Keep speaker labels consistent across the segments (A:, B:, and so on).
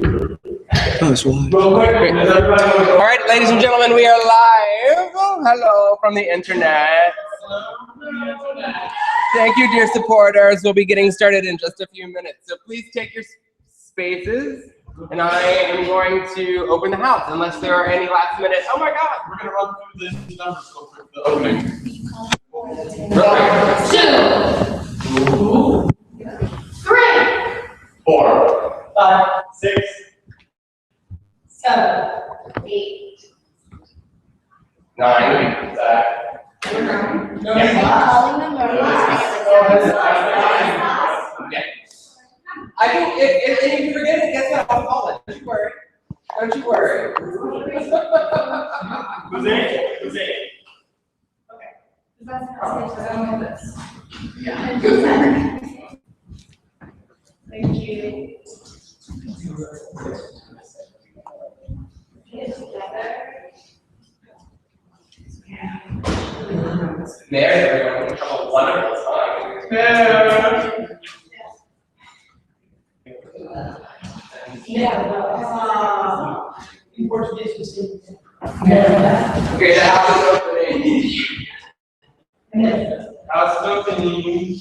A: Oh, it's live. Great. All right, ladies and gentlemen, we are live. Hello from the internet. Thank you, dear supporters. We'll be getting started in just a few minutes. So please take your spaces, and I am going to open the house, unless there are any last minute. Oh my God, we're going to run through the numbers real quick. The opening. 2, 3, 4, 5, 6, 7, 8, 9. Okay. I think if you forget it, guess what? I'll call it. Don't you worry. Don't you worry. Who's it? Who's it? Okay. Yeah. Thank you. There, everyone, have a wonderful time. In Portuguese, okay, the house is opening. House is opening.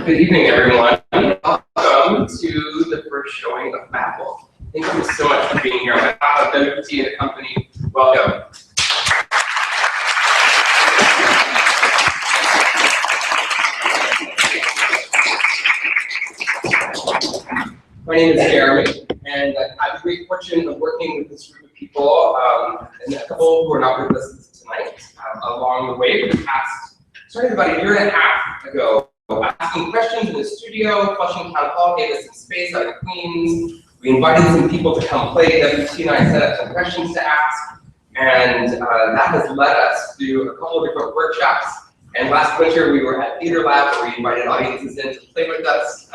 A: Good evening, everyone. Welcome to the first showing of Babel. Thank you so much for being here. On behalf of WT and the company, welcome. My name is Jeremy, and I have the great fortune of working with this group of people, and a couple who are not with us tonight, along the way for the past, started about a year and a half ago, asking questions in the studio. Flushing Town Hall gave us some space out of Queens. We invited some people to come play. WT and I set up some questions to ask, and that has led us through a couple of different workshops. And last winter, we were at Theater Lab, where we invited audiences in to play with us.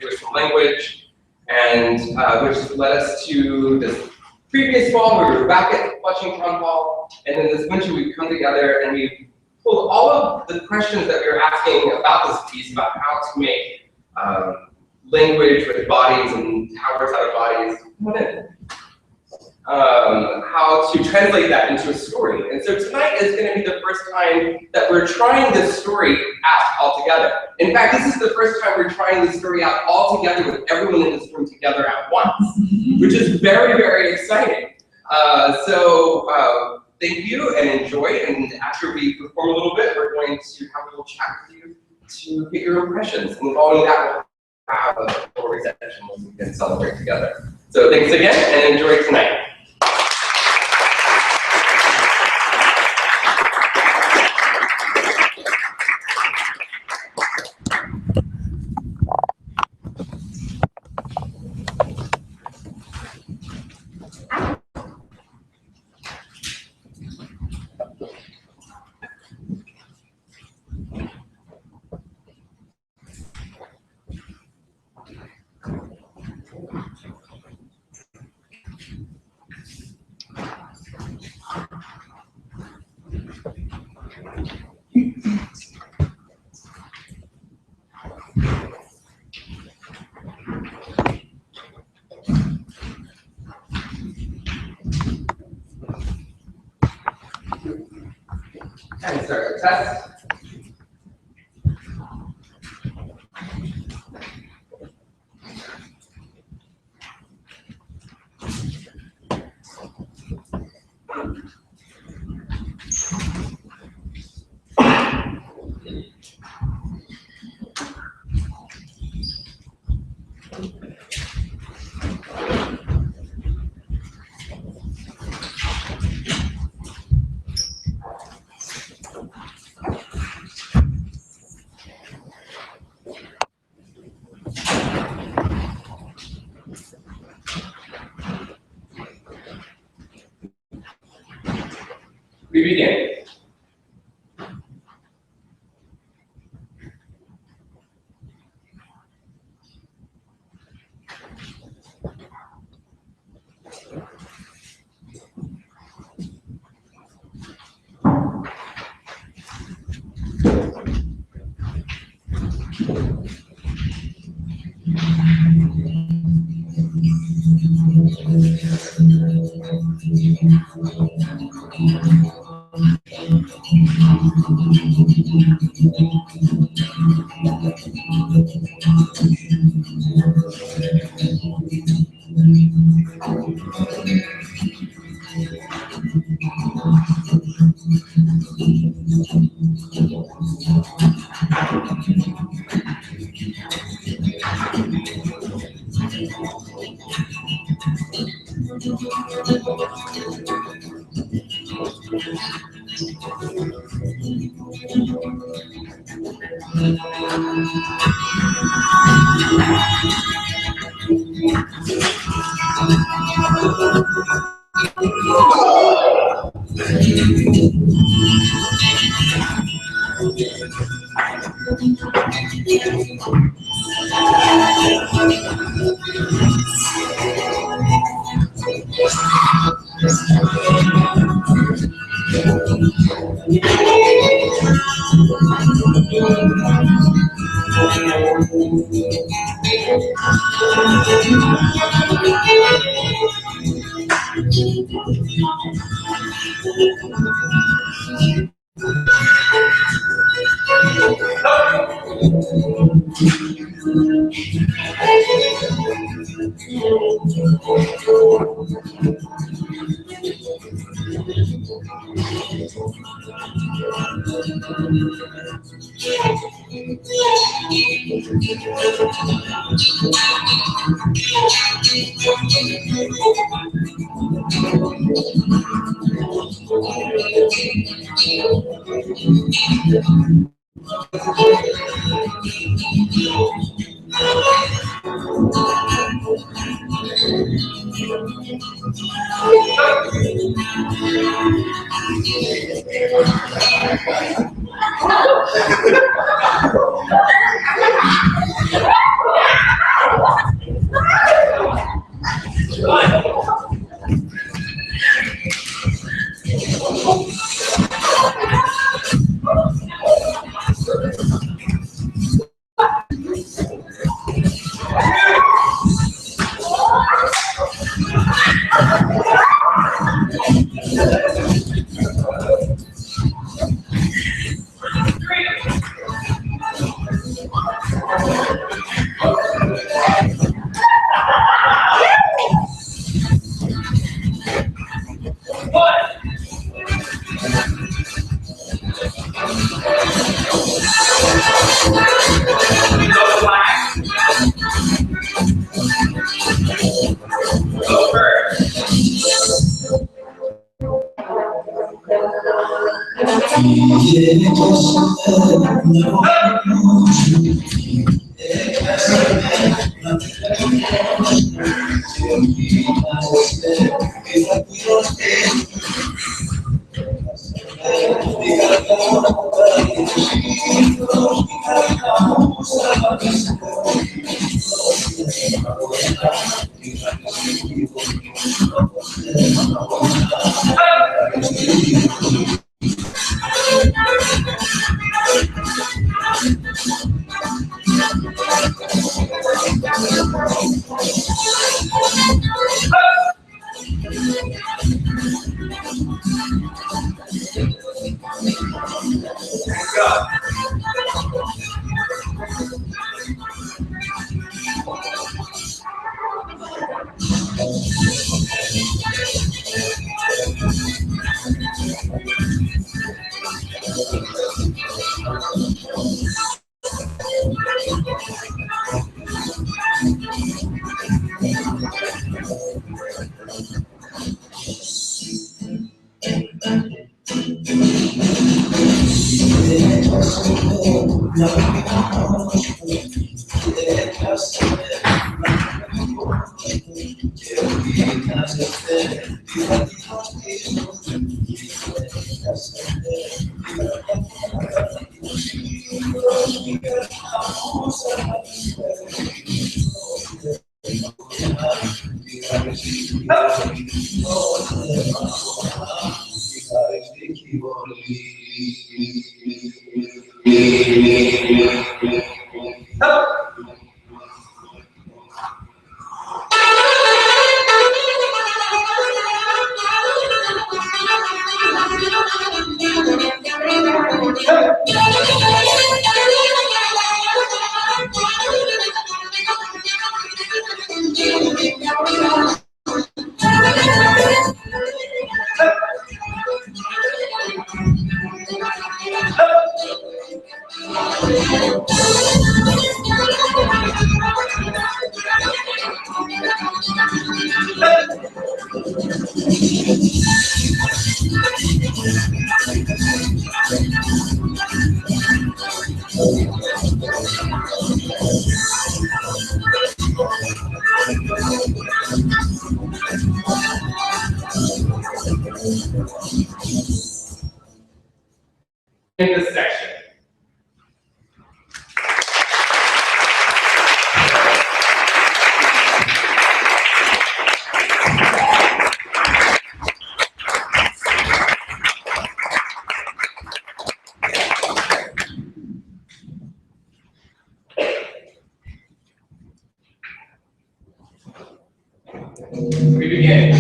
A: There was some language, and which led us to this previous fall, where we were back at Flushing Town Hall. And then this winter, we've come together and we've pulled all of the questions that we were asking about this piece, about how to make language with bodies and towers out of bodies, how to translate that into a story. And so tonight is going to be the first time that we're trying this story out all together. In fact, this is the first time we're trying this story out all together with everyone in this room together at once, which is very, very exciting. Thank you and enjoy. And after we perform a little bit, we're going to have a little chat with you to get your impressions. And following that, we'll have a full reception where we can celebrate together. So thanks again and enjoy tonight. And start the test. We begin. In this section. We begin.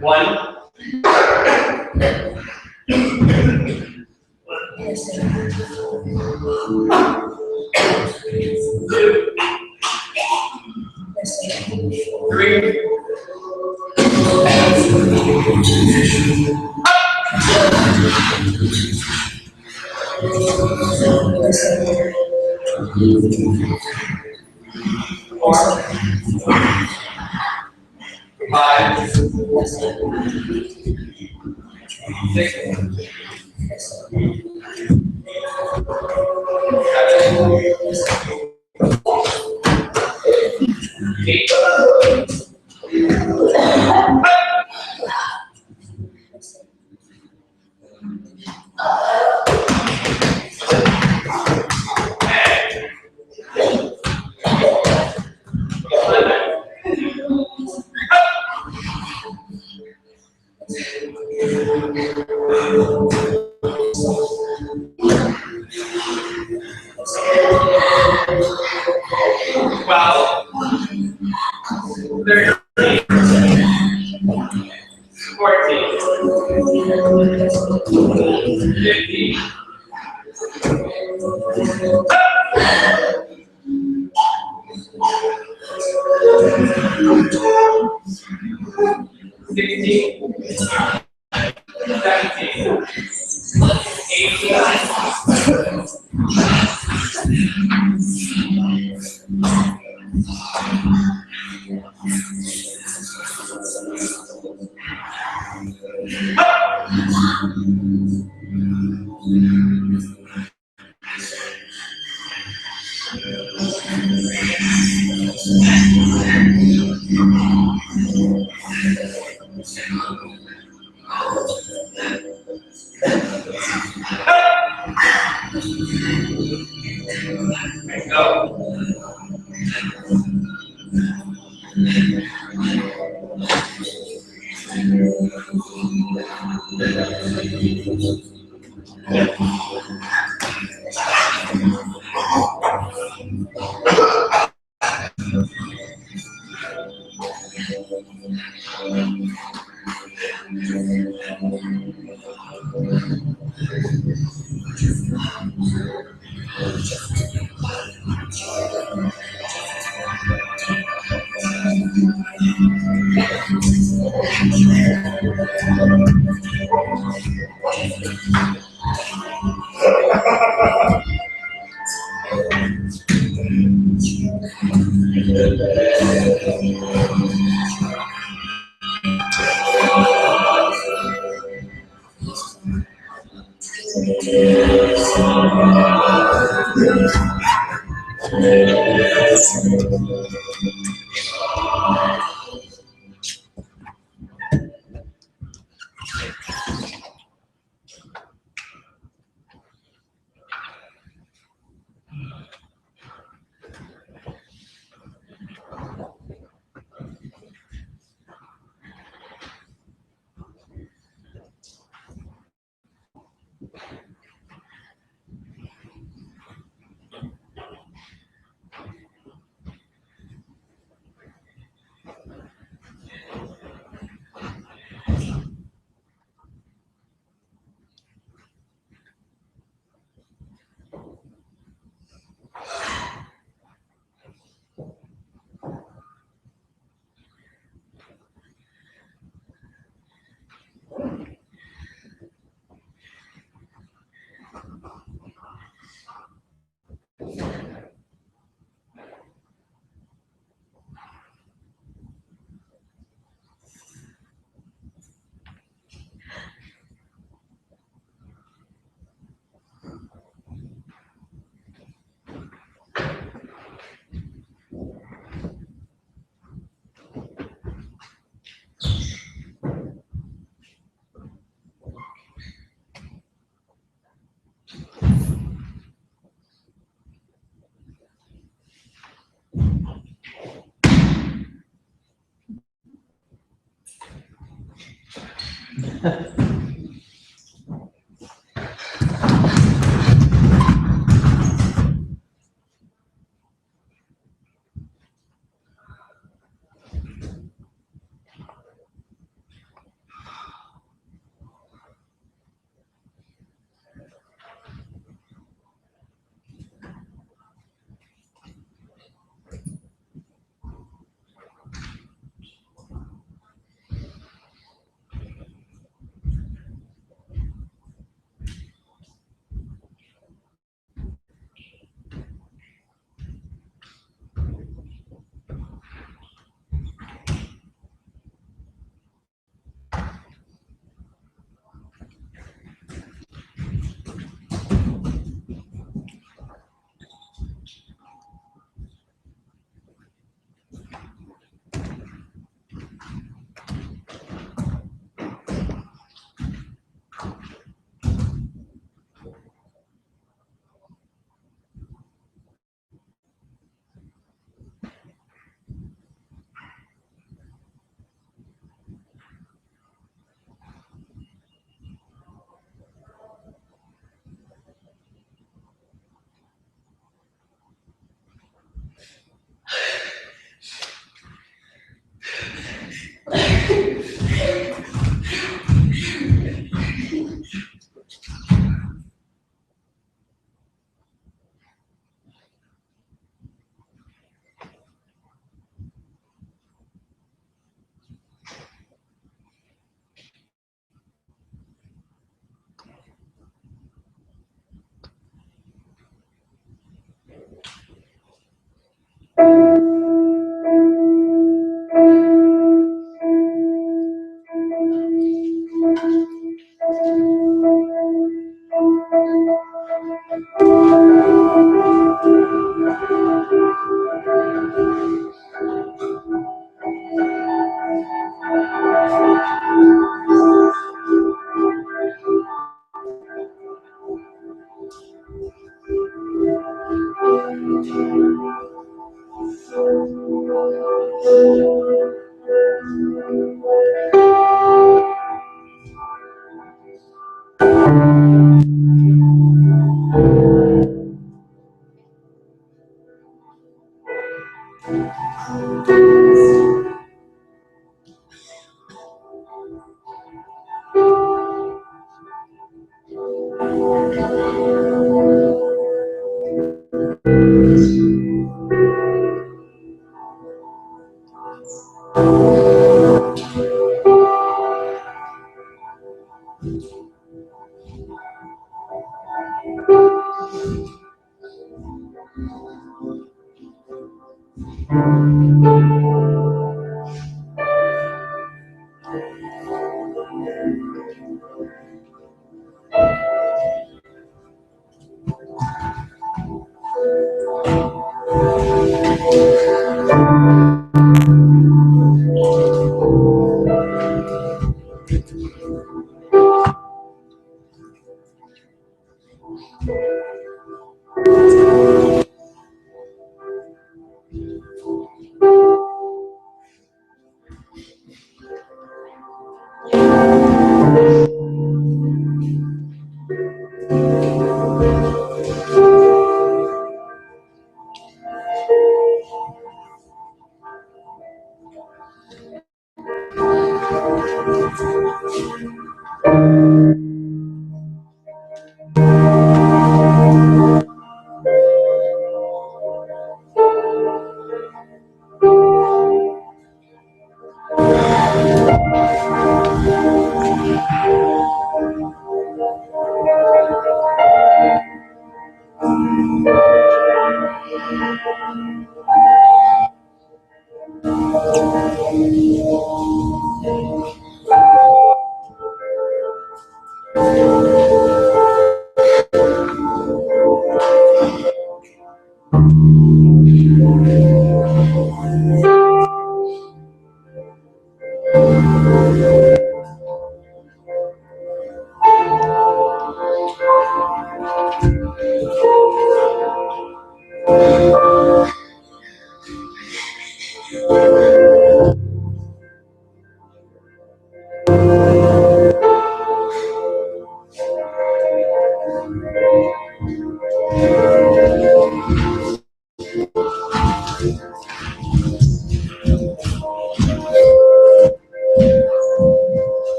A: One. Two. Three. 4, 5, 6, 7, 8. Well, 13, 14, 15, 16, 17, 18, go.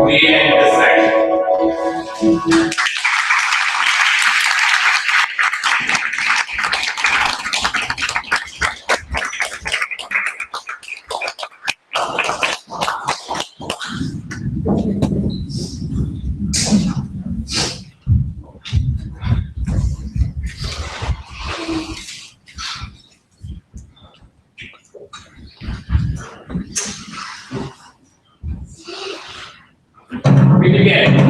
A: We end this section. We begin.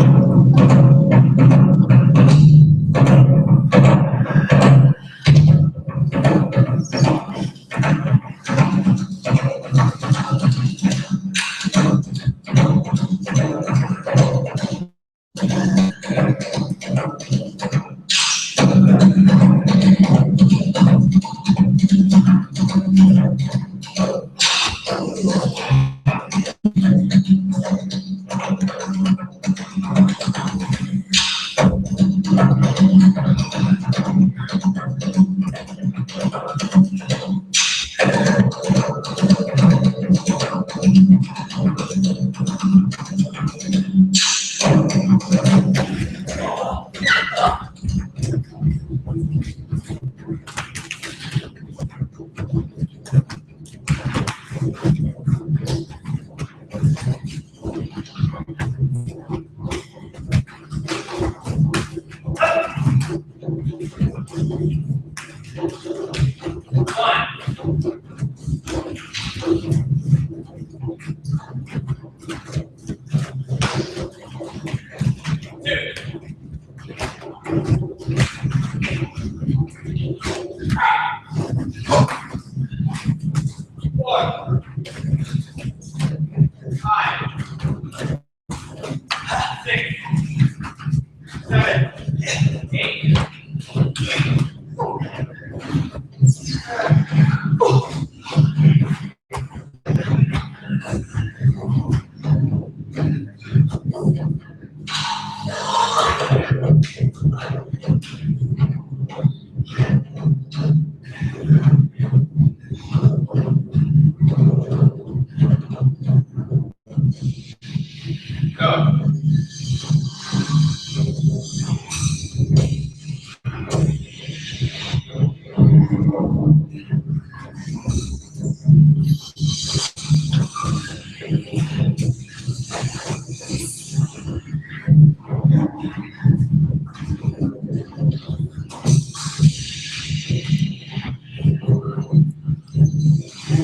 A: go.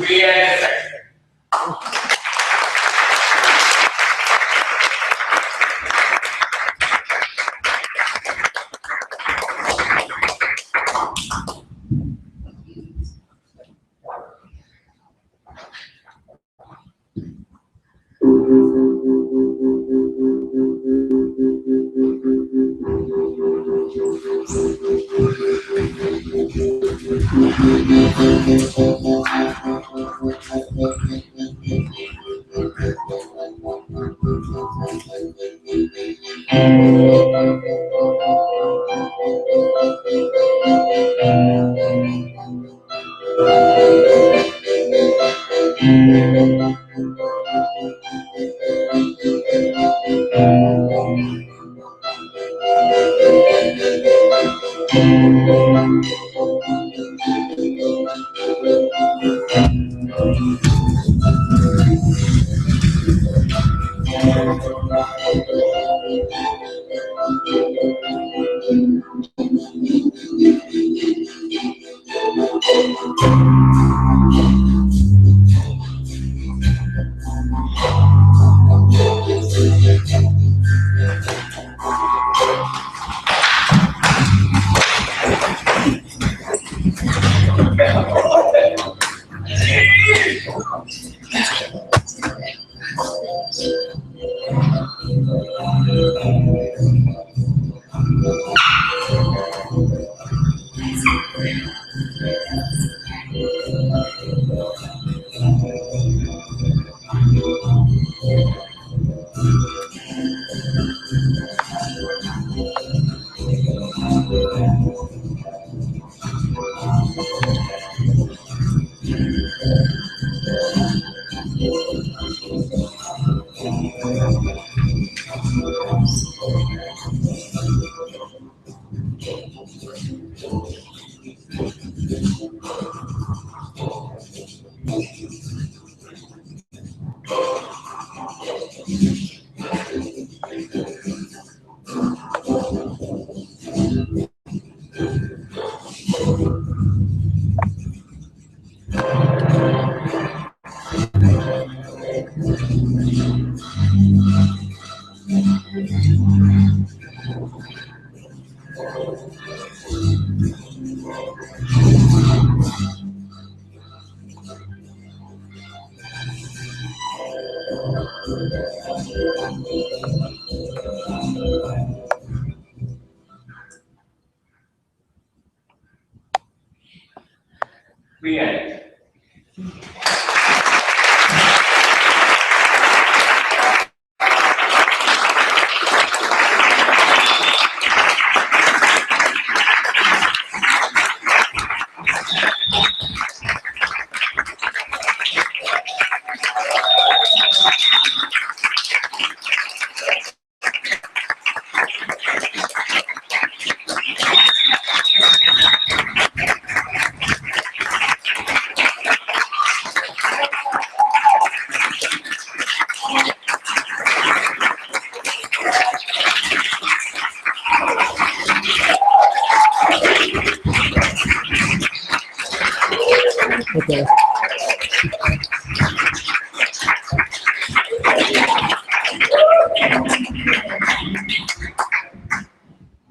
A: We end. We end.
B: Okay.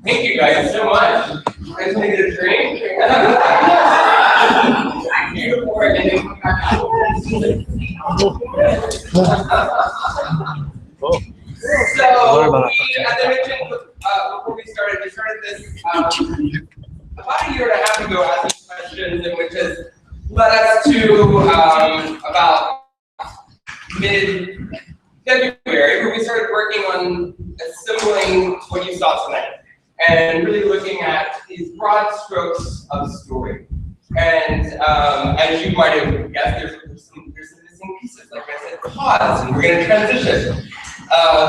A: Thank you guys so much. You guys want to get a drink? Thank you for it, and then come back out. So, as I mentioned before we started this about a year and a half ago, asking questions, and which has led us to about mid-February, where we started working on assembling what you saw tonight, and really looking at these broad strokes of story. And as you might have guessed, there's some missing pieces. Like I said, pause, and we're going to transition.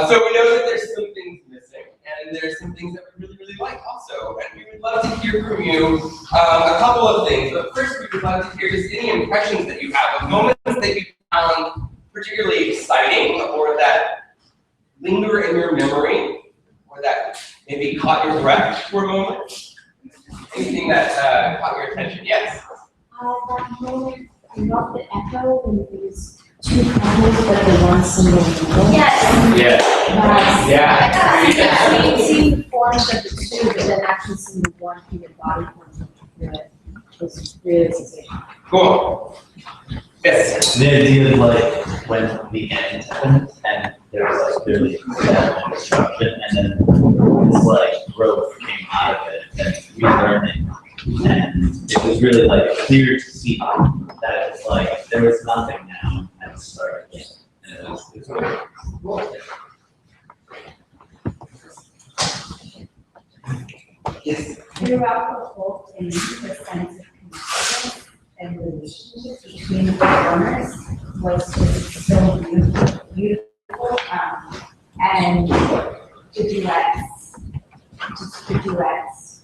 A: So we know that there's some things missing, and there's some things that we really, really like also. And we would love to hear from you a couple of things. But first, we would love to hear just any impressions that you have of moments that you found particularly exciting, or that linger in your memory, or that maybe caught your breath for a moment. Anything that caught your attention? Yes?
B: That moment, I love the echo when it was two families, but the one single people. Yes.
A: Yes.
B: Yeah. Seeing the forms of the two, but then actually seeing the one human body forms through it was really sensational.
A: Cool. Yes.
C: The idea of like when the end happened and there was like clearly destruction and then this like growth came out of it and relearning. And it was really like clear to see that it's like there was nothing now and it started again. And it was really cool.
A: Yes.
B: Throughout the whole thing, the sense of connectedness and relationship between the performers was just so beautiful. And the duets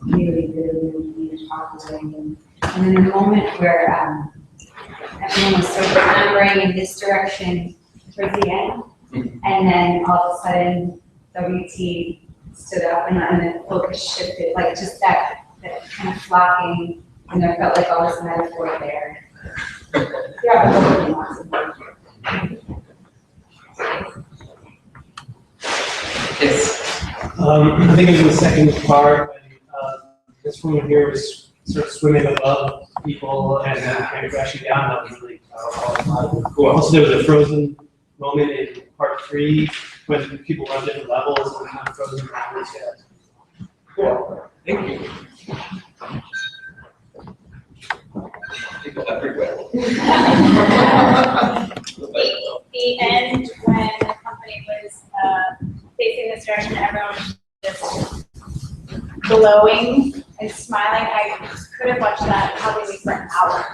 B: really powerful. And then the moment where everyone was sort of clambering in this direction towards the end, and then all of a sudden WT stood up and the focus shifted, like just that kind of flocking, and there felt like all this metaphor there. Yeah,
A: Yes.
D: I think it was the second part when this woman here was sort of swimming above people and then kind of crashing down. That was really powerful.
A: Cool.
D: Also, there was a frozen moment in part 3 when people were on different levels and kind of frozen backwards. Yeah.
A: Cool. Thank you.
E: The end when the company was facing this direction, everyone was just glowing and smiling. I could have watched that probably for an hour.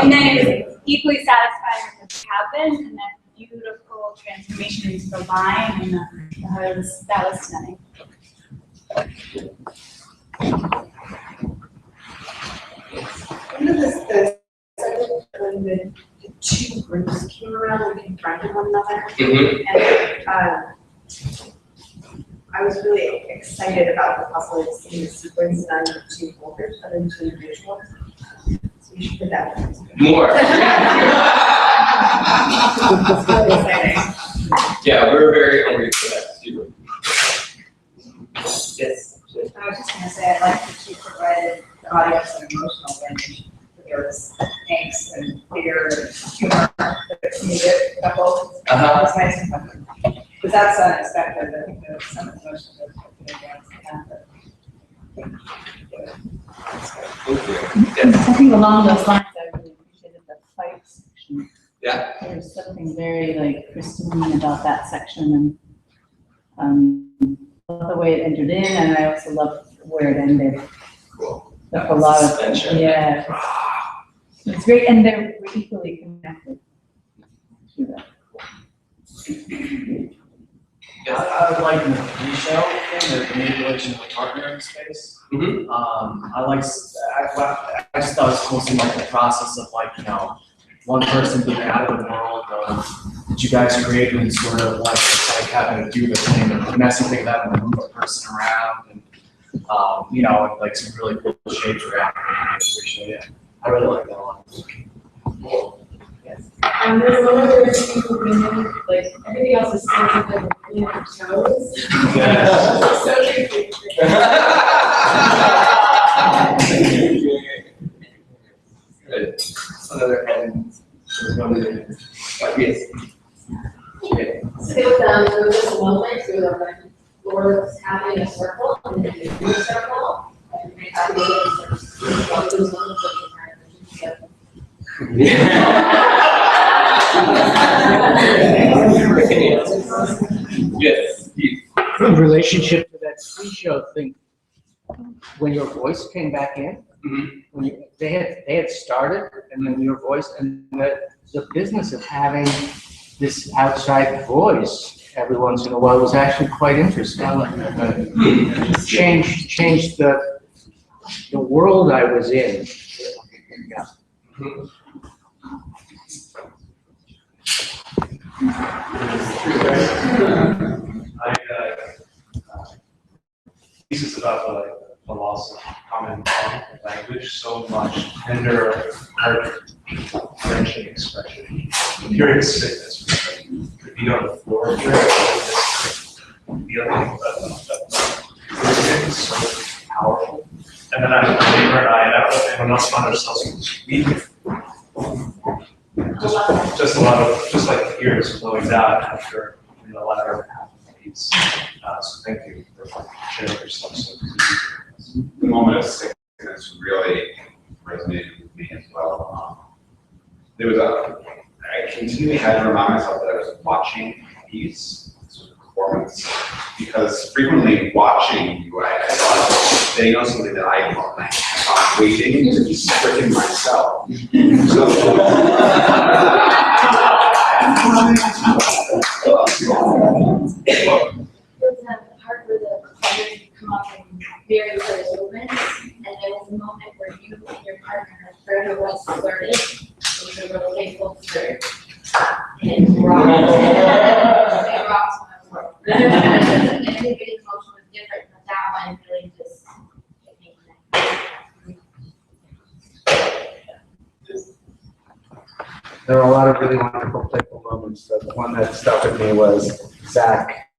E: And then it was equally satisfying when it happened, and that beautiful transformation into the line, and that was stunning.
F: When the two groups came around and confronted one another,
A: Mm-hmm.
F: and I was really excited about the possibility of seeing the sequence done with two folders other than two individuals. So you should put that in.
A: More.
F: It's really exciting.
A: Yeah, we're very hungry for that too. Yes.
F: I was just going to say, I like that she provided the audience an emotional range. There was angst and fear and humor that's needed. That was nice and fun. Because that's unexpected. I think there was some emotion that was
A: Yes.
G: I think along those lines, I really appreciated the fight section.
A: Yeah.
G: There was something very like crystalline about that section, and love the way it entered in, and I also love where it ended.
A: Cool.
G: That's a lot of
A: suspension.
G: yeah. It's great, and they're equally connected to that.
H: I would like in the pre-show thing, the manipulation of the partner in space.
A: Mm-hmm.
H: I just thought it was cool seeing like the process of like, you know, one person being out of the world that you guys created and sort of like just like having to do the thing, the messy thing of having to move a person around and you know, like some really cool shapes for that. I appreciate it. I really like that a lot. Cool.
F: Yes.
B: There's one other thing women, like everything else is still like really on your toes.
A: Yes.
B: So tricky.
A: Good. Another hand. Yes. Okay.
B: So there was this moment where the Lord was having a circle and then a new circle. And they had to go to those moments of the entire
A: Yes.
I: In relationship to that pre-show thing, when your voice came back in, when they had started, and then your voice, and the business of having this outside voice every once in a while was actually quite interesting. Changed the world I was in. Yeah.
D: Pieces about the loss of common language, so much tender, heart wrenching expression. Pure sickness, could be on the floor, this feeling of so powerful. And then I had my neighbor and I don't know if anyone else found ourselves weeping. Just a lot of, just like tears flowing down after the latter half of the piece. So thank you for sharing yourself so easily.
J: The moment of sickness really resonated with me as well. There was I continually had to remind myself that I was watching a piece, sort of performance, because frequently watching you, I thought they know something that I don't. I thought waiting to be stricken myself.
B: There's a part where the players come up in very clear movements, and there was a moment where you and your partner heard a voice flirted. It was a really painful flirt. And it rocked. It rocked my world. And everybody's emotion was different, but that one really just hit me.
I: There were a lot of really wonderful playful moments. The one that stuck with me was Zach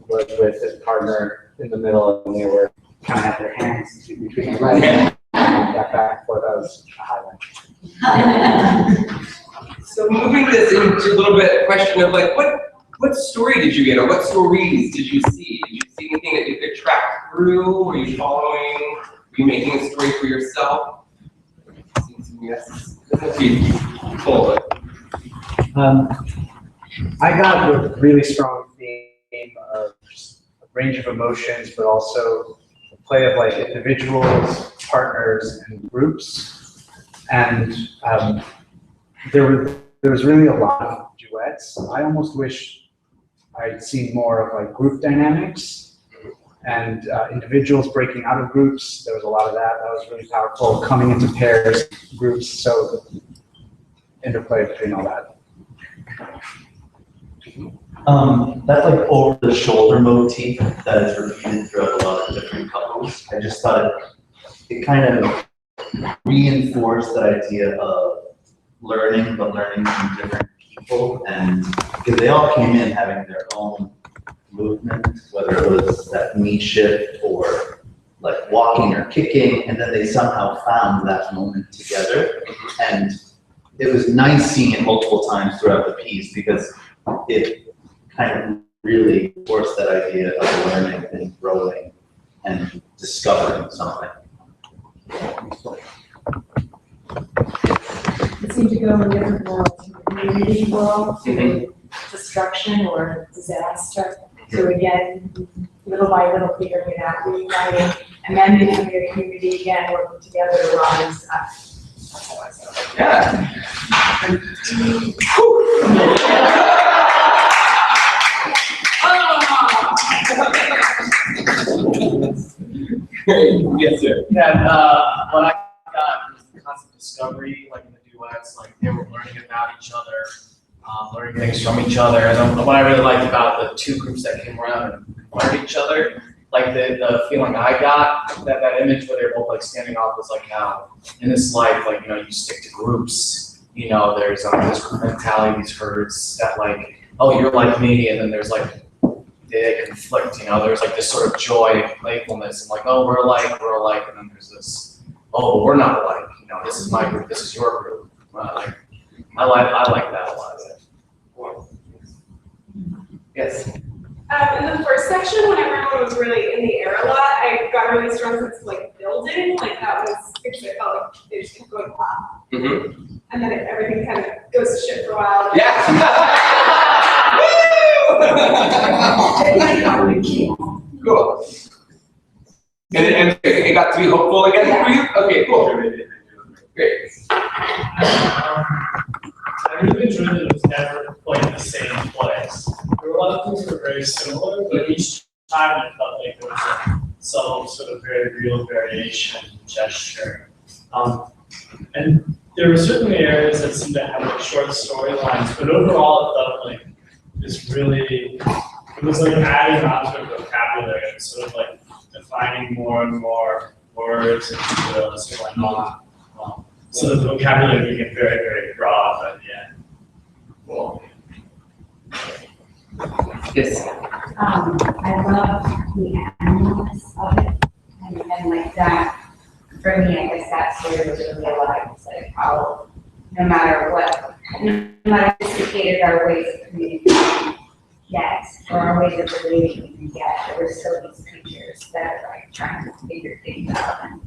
I: was with his partner in the middle, and they were kind of had their hands between their legs. That back and forth, that was a highlight.
A: So moving this into a little bit question of like, what story did you get, or what stories did you see? Did you see anything that you could track through? Were you following? Were you making a story for yourself? Yes. Full.
I: I got a really strong theme of just a range of emotions, but also the play of like individuals, partners, and groups. And there was really a lot of duets. I almost wish I'd seen more of like group dynamics and individuals breaking out of groups. There was a lot of that. That was really powerful. Coming into pairs, groups. So the interplay between all that.
C: That like over the shoulder motif that is repeated throughout a lot of different couples. I just thought it kind of reinforced that idea of learning, but learning from different people, and because they all came in having their own movement, whether it was that knee shift or like walking or kicking, and then they somehow found that moment together. And it was nice seeing it multiple times throughout the piece because it kind of really forced that idea of learning and growing and discovering something.
F: It seemed to go in different worlds, community world, to destruction or disaster. So again, little by little figuring it out, reuniting, and then becoming a community again, working together to rise up.
A: Yeah. Yes, sir.
H: Yeah, what I got was the constant discovery, like in the duets, like they were learning about each other, learning things from each other. And then what I really liked about the two groups that came around and learned each other, like the feeling I got, that image where they're both like standing off was like how in this life, like, you know, you stick to groups, you know, there's this group mentality, these herds that like, oh, you're like me, and then there's like, they conflict, you know, there's like this sort of joy and playfulness, and like, oh, we're alike, and then there's this, oh, we're not alike, you know, this is my group, this is your group. Like, I like that a lot.
A: Yes.
K: In the first section, when everyone was really in the air a lot, I got a really strong sense of like building, like that was, because I felt like they just kept going up.
A: Mm-hmm.
K: And then everything kind of goes to shit for a while.
A: Yeah. Cool. And it got to be hopeful again for you? Okay, cool. Great.
D: I
L: really enjoyed that it was never quite the same place. There were a lot of things that were very similar, but each time it felt like there was some sort of very real variation in gesture. And there were certainly areas that seemed to have like short storylines, but overall it felt like this really, it was like adding on to a vocabulary and sort of like defining more and more words and as it went on. So the vocabulary became very, very broad by the end. Cool.
A: Yes.
B: I love the animalness of it, and like that, for me, I guess that's where it was really alive, it's like how, no matter how sophisticated our ways of communicating get, or our ways of relating we can get, there were still these creatures that are like trying to figure things out, and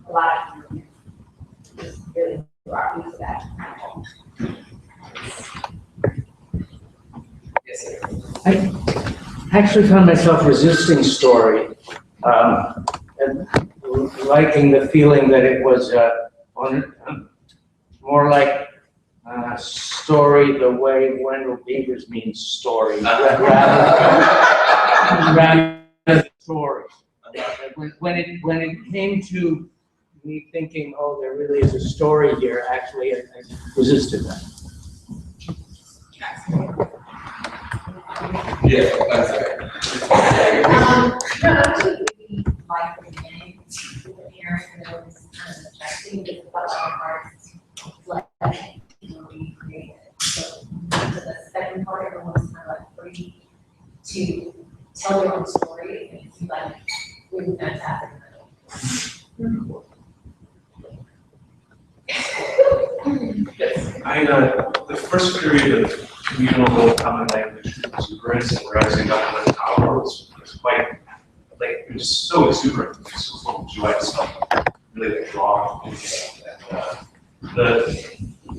B: a lot of them just really brought me to that.
A: Yes, sir.
M: I actually found myself resisting story, and liking the feeling that it was more like story the way Wendell Beavers means story, rather than story. When it came to me thinking, oh, there really is a story here, actually, I resisted that.
A: Yeah, that's right.
F: I actually really like the beginning with the parent that was kind of objecting to the parts like we created. So the second part, everyone's kind of like free to tell their own story, and it's like really fantastic.
D: The first period of communal common language was embraced and rising up in the tower was quite, like, it was so exuberant, it was so full of joy, so really like drawn. And the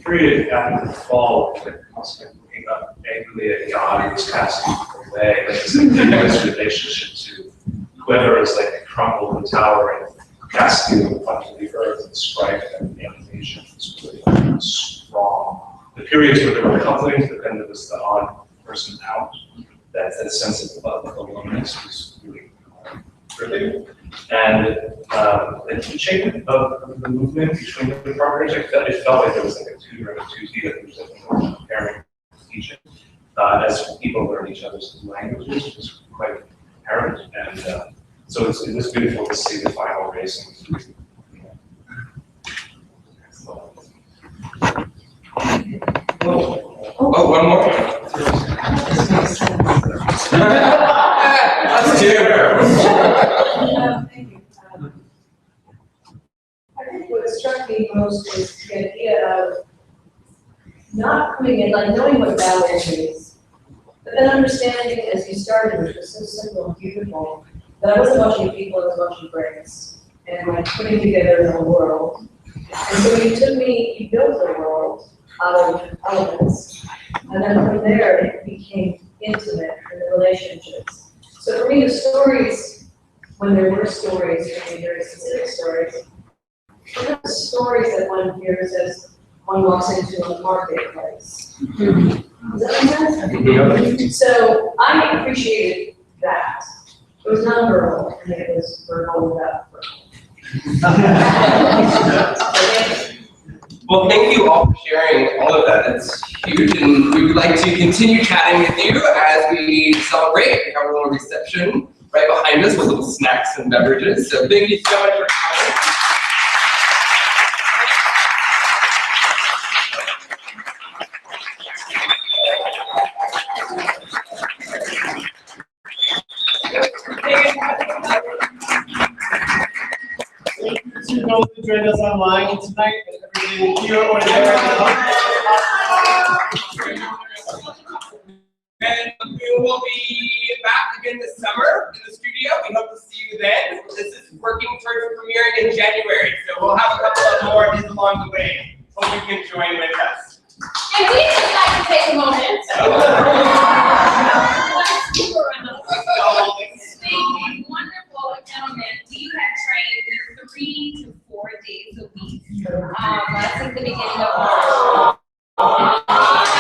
D: period after the fall, like, constantly looking up angrily at God and was casting away, like this ambiguous relationship to whoever is like crumbled the tower and casting onto the earth and strife and animation was really strong. The periods where there were couplings, but then there was the odd person out, that sense of aloneness was really gripping. And the shape of the movement between the partners, it felt like there was like a tutor and a tutee that was like comparing teaching. As people learn each other's languages, it was quite apparent. And so it was beautiful to see the final racing through.
A: Oh, one more. Let's do it.
F: Thank you. I think what struck me most is the idea of not coming in, like knowing what Babel is, but then understanding as you started, which was so simple and beautiful, that I wasn't watching people, I was watching brains, and like putting together a world. And so you took me, you built a world out of elements, and then from there it became intimate in the relationships. So for me, the stories, when there were stories, maybe very specific stories, they're not the stories that one hears as one walks into a marketplace. Does that make sense? So I appreciated that. It was non-verbal, and it was verbal without verbal.
A: Well, thank you all for sharing all of that. It's huge, and we would like to continue chatting with you as we celebrate. We have a little reception right behind us with little snacks and beverages. So thank you so much for coming.
L: To those who joined us online tonight, and everybody here or there.
A: And we will be back again this summer in the studio. We hope to see you then. This is working towards premiering in January, so we'll have a couple of more of these along the way. Hope you can join with us.
E: And we just like to take a moment. Thank wonderful gentlemen. We have trained 3 to 4 days a week. Since the beginning of March.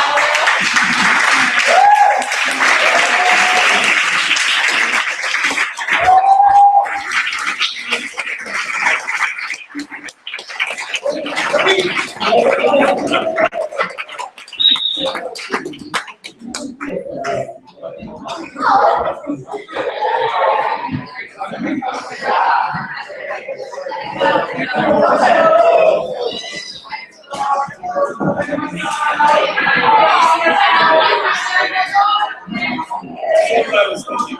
L: what I was thinking.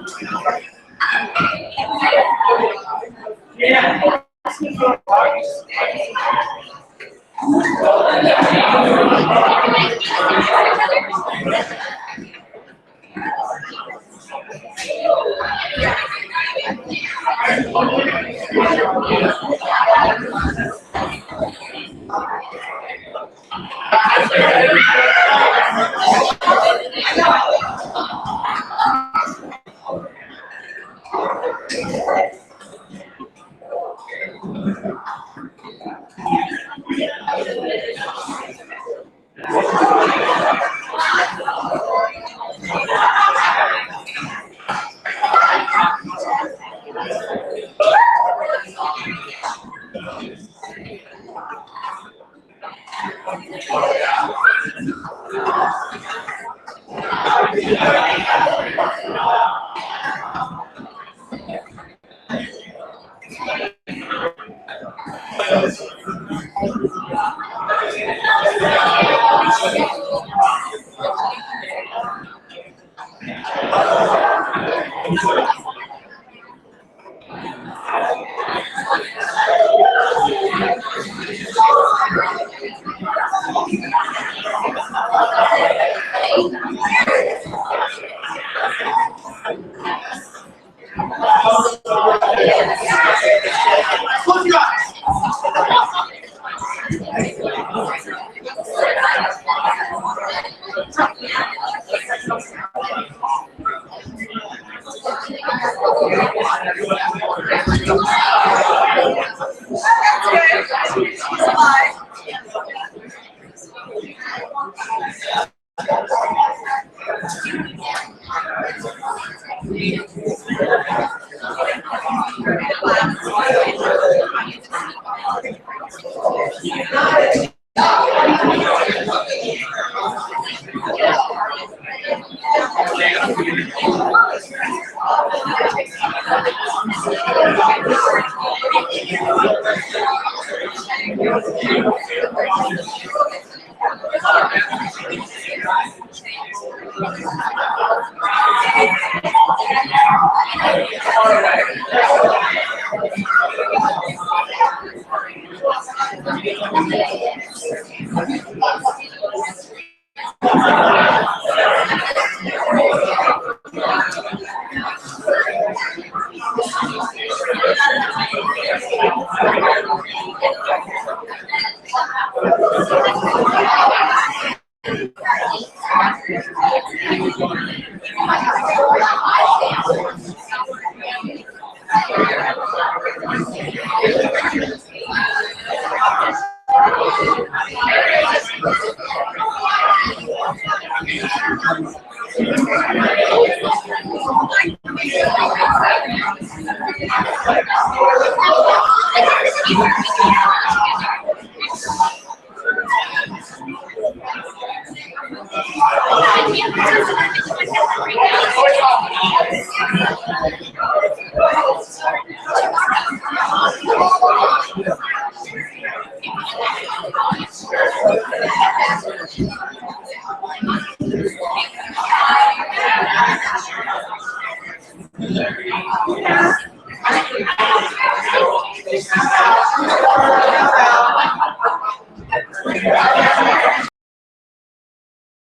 L: Yeah.